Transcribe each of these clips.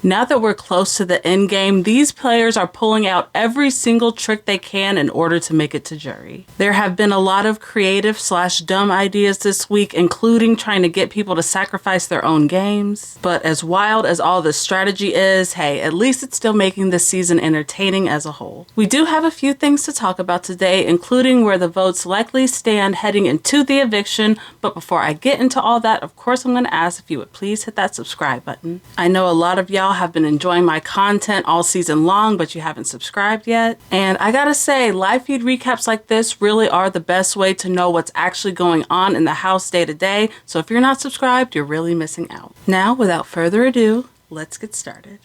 Now that we're close to the end game, these players are pulling out every single trick they can in order to make it to jury. There have been a lot of creative / dumb ideas this week, including trying to get people to sacrifice their own games. But as wild as all this strategy is, hey, at least it's still making this season entertaining as a whole. We do have a few things to talk about today, including where the votes likely stand heading into the eviction. But before I get into all that, of course, I'm going to ask if you would please hit that subscribe button. I know a lot of y'all have been enjoying my content all season long, but you haven't subscribed yet. And I gotta say, live feed recaps like this really are the best way to know what's actually going on in the house day to day. So if you're not subscribed, you're really missing out. Now, without further ado, let's get started.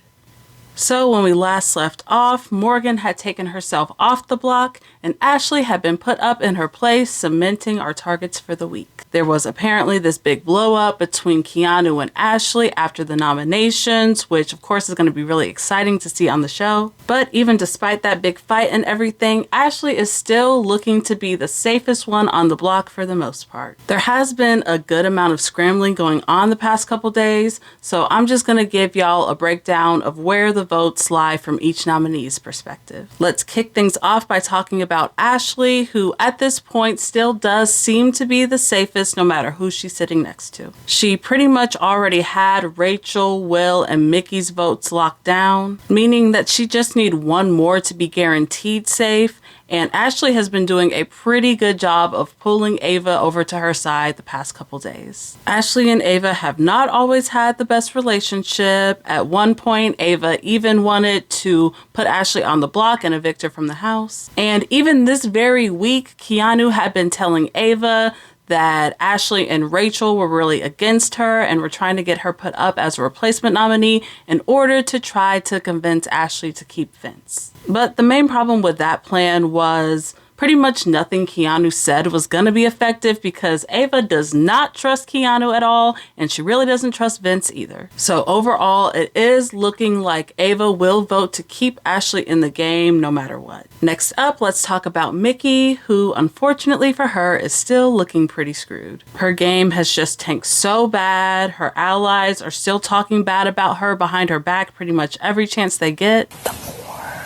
So when we last left off, Morgan had taken herself off the block and Ashley had been put up in her place, cementing our targets for the week. There was apparently this big blow up between Keanu and Ashley after the nominations, which of course is going to be really exciting to see on the show. But even despite that big fight and everything, Ashley is still looking to be the safest one on the block for the most part. There has been a good amount of scrambling going on the past couple days, so I'm just going to give y'all a breakdown of where the votes lie from each nominee's perspective. Let's kick things off by talking about Ashley, who at this point still does seem to be the safest no matter who she's sitting next to. She pretty much already had Rachel, Will, and Mickey's votes locked down, meaning that she just needs one more to be guaranteed safe. And Ashley has been doing a pretty good job of pulling Ava over to her side the past couple days. Ashley and Ava have not always had the best relationship. At one point, Ava even wanted to put Ashley on the block and evict her from the house. And even this very week, Keanu had been telling Ava that Ashley and Rachel were really against her and were trying to get her put up as a replacement nominee in order to try to convince Ashley to keep Vince. But the main problem with that plan was pretty much nothing Keanu said was going to be effective because Ava does not trust Keanu at all, and she really doesn't trust Vince either. So overall, it is looking like Ava will vote to keep Ashley in the game no matter what. Next up, let's talk about Mickey, who unfortunately for her is still looking pretty screwed. Her game has just tanked so bad. Her allies are still talking bad about her behind her back pretty much every chance they get. The more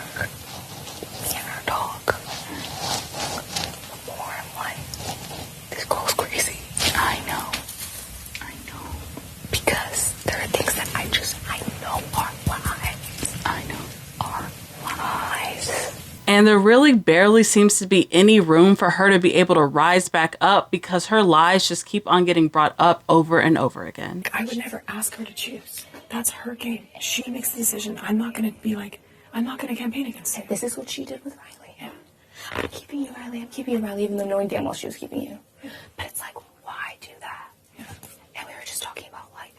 me and her talk, the more I'm like, this girl's crazy. I know. Because there are things that I know are lies. I know are lies. And there really barely seems to be any room for her to be able to rise back up because her lies just keep on getting brought up over and over again. I would never ask her to choose. That's her game. She makes the decision. I'm not going to be like, I'm not going to campaign against her. This is what she did with Rylie. Yeah. I'm keeping you, Rylie, even though knowing damn well she was keeping you. Yeah. But it's like, why do that? Yeah. And we were just talking about, like,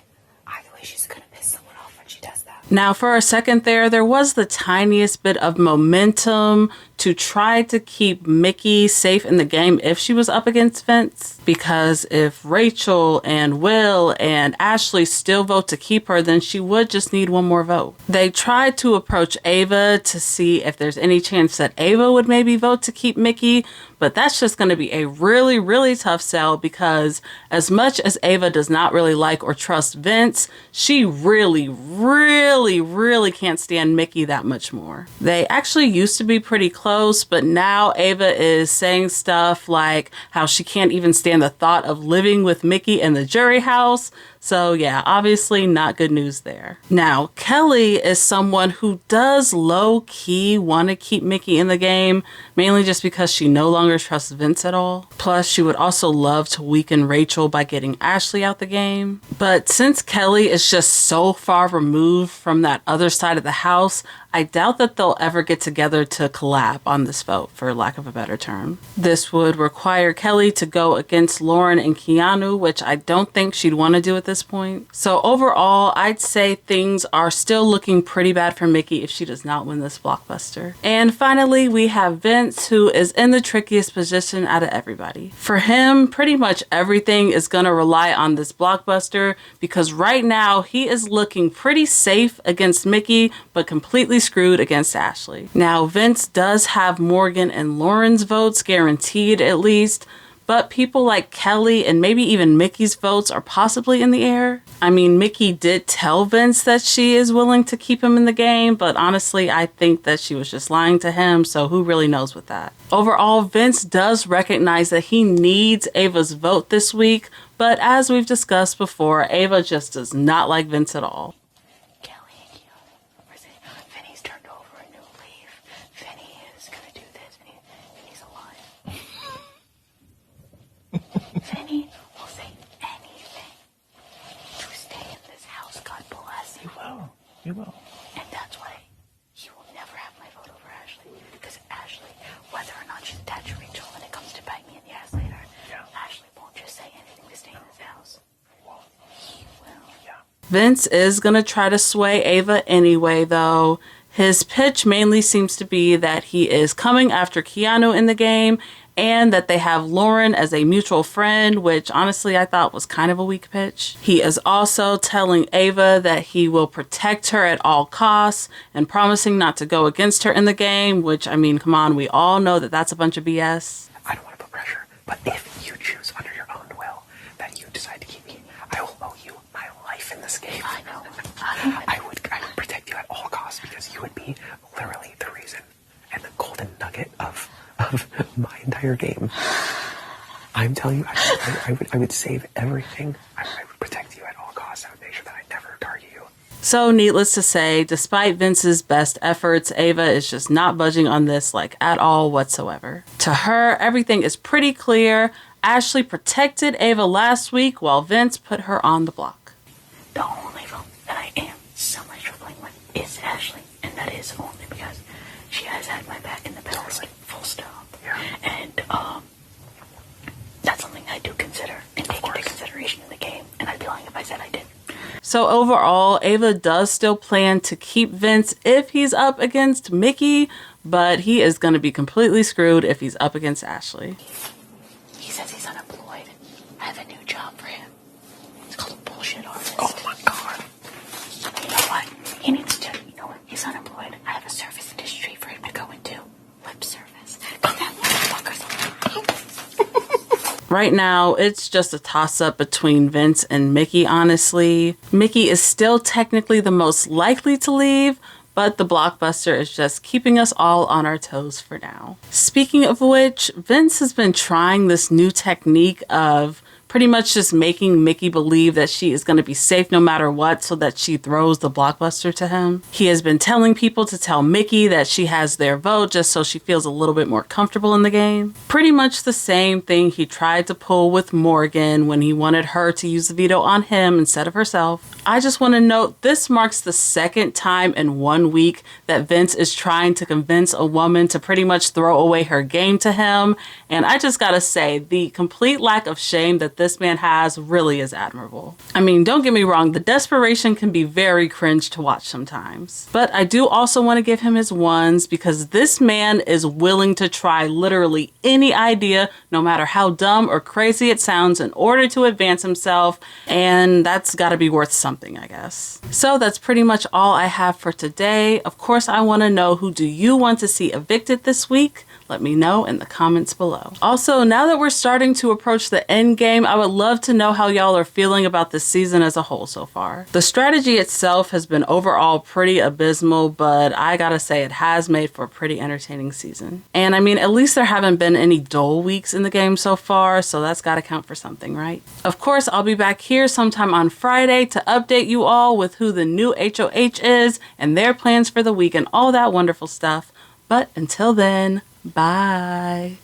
either way she's going to piss someone off when she does that. Now, for a second there was the tiniest bit of momentum to try to keep Mickey safe in the game if she was up against Vince. Because if Rachel and Will and Ashley still vote to keep her, then she would just need one more vote. They tried to approach Ava to see if there's any chance that Ava would maybe vote to keep Mickey, but that's just going to be a really, really tough sell because as much as Ava does not really like or trust Vince, she really, really, really can't stand Mickey that much more. They actually used to be pretty close, but now Ava is saying stuff like how she can't even stand the thought of living with Mickey in the jury house. So yeah, obviously not good news there. Now, Kelley is someone who does low-key want to keep Mickey in the game, mainly just because she no longer trusts Vince at all. Plus, she would also love to weaken Rachel by getting Ashley out the game. But since Kelley is just so far removed from that other side of the house, I doubt that they'll ever get together to collab on this vote, for lack of a better term. This would require Kelley to go against Lauren and Keanu, which I don't think she'd want to do at this point. So overall, I'd say things are still looking pretty bad for Mickey if she does not win this blockbuster. And finally, we have Vince, who is in the trickiest position out of everybody. For him, pretty much everything is going to rely on this blockbuster because right now he is looking pretty safe against Mickey, but completely screwed against Ashley. Now, Vince does have Morgan and Lauren's votes guaranteed at least, but people like Kelley and maybe even Mickey's votes are possibly in the air. I mean, Mickey did tell Vince that she is willing to keep him in the game, but honestly, I think that she was just lying to him, so who really knows with that? Overall, Vince does recognize that he needs Ava's vote this week, but as we've discussed before, Ava just does not like Vince at all. Kelley and Keanu, Vinny's turned over a new leaf. Vinny is gonna do this, and he's alive. Vinny will say anything to stay in this house. God bless him. You will. And that's why he will never have my vote over Ashley. Because Ashley, whether or not she's attached to Rachel when it comes to bite me in the ass later, Ashley won't just say anything to stay in this house. He will. Yeah. Vince is going to try to sway Ava anyway, though. His pitch mainly seems to be that he is coming after Keanu in the game and that they have Lauren as a mutual friend, which honestly I thought was kind of a weak pitch. He is also telling Ava that he will protect her at all costs and promising not to go against her in the game, which, I mean, come on, we all know that that's a bunch of BS. I don't want to put pressure, but if you choose under your own will that you decide to keep me, I will owe you my life in this game. I know. I would protect you at all costs because you would be literally the reason and the golden nugget of my entire game. I'm telling you, I would save everything. I would protect you at all costs. I would make sure that I never target you. So needless to say, despite Vince's best efforts, Ava is just not budging on this like at all whatsoever. To her, everything is pretty clear. Ashley protected Ava last week while Vince put her on the block. The only vote that I am somewhat struggling with is Ashley, and that is only because she has had my back in the past, full stop. Yeah. And that's something I do consider and take into consideration in the game, and I'd be lying if I said I didn't. So overall, Ava does still plan to keep Vince if he's up against Mickey, but he is going to be completely screwed if he's up against Ashley. He says he's unemployed. I have a new job for him. It's called a bullshit artist. Oh my god. You know what? He needs to, he's unemployed. I have a service industry for him to go into. Lip service. Because that motherfucker's Right now, it's just a toss-up between Vince and Mickey, honestly. Mickey is still technically the most likely to leave, but the blockbuster is just keeping us all on our toes for now. Speaking of which, Vince has been trying this new technique of pretty much just making Mickey believe that she is going to be safe no matter what so that she throws the blockbuster to him. He has been telling people to tell Mickey that she has their vote just so she feels a little bit more comfortable in the game. Pretty much the same thing he tried to pull with Morgan when he wanted her to use the veto on him instead of herself. I just want to note this marks the second time in 1 week that Vince is trying to convince a woman to pretty much throw away her game to him, and I just gotta say, the complete lack of shame that this man has really is admirable. I mean, don't get me wrong, the desperation can be very cringe to watch sometimes. But I do also want to give him his ones because this man is willing to try literally any idea, no matter how dumb or crazy it sounds, in order to advance himself, and that's gotta be worth something, I guess. So that's pretty much all I have for today. Of course, I want to know, who do you want to see evicted this week? Let me know in the comments below. Also, now that we're starting to approach the end game, I would love to know how y'all are feeling about this season as a whole so far. The strategy itself has been overall pretty abysmal, but I gotta say it has made for a pretty entertaining season. And I mean, at least there haven't been any dull weeks in the game so far, so that's gotta count for something, right? Of course, I'll be back here sometime on Friday to update you all with who the new HOH is and their plans for the week and all that wonderful stuff. But until then, bye.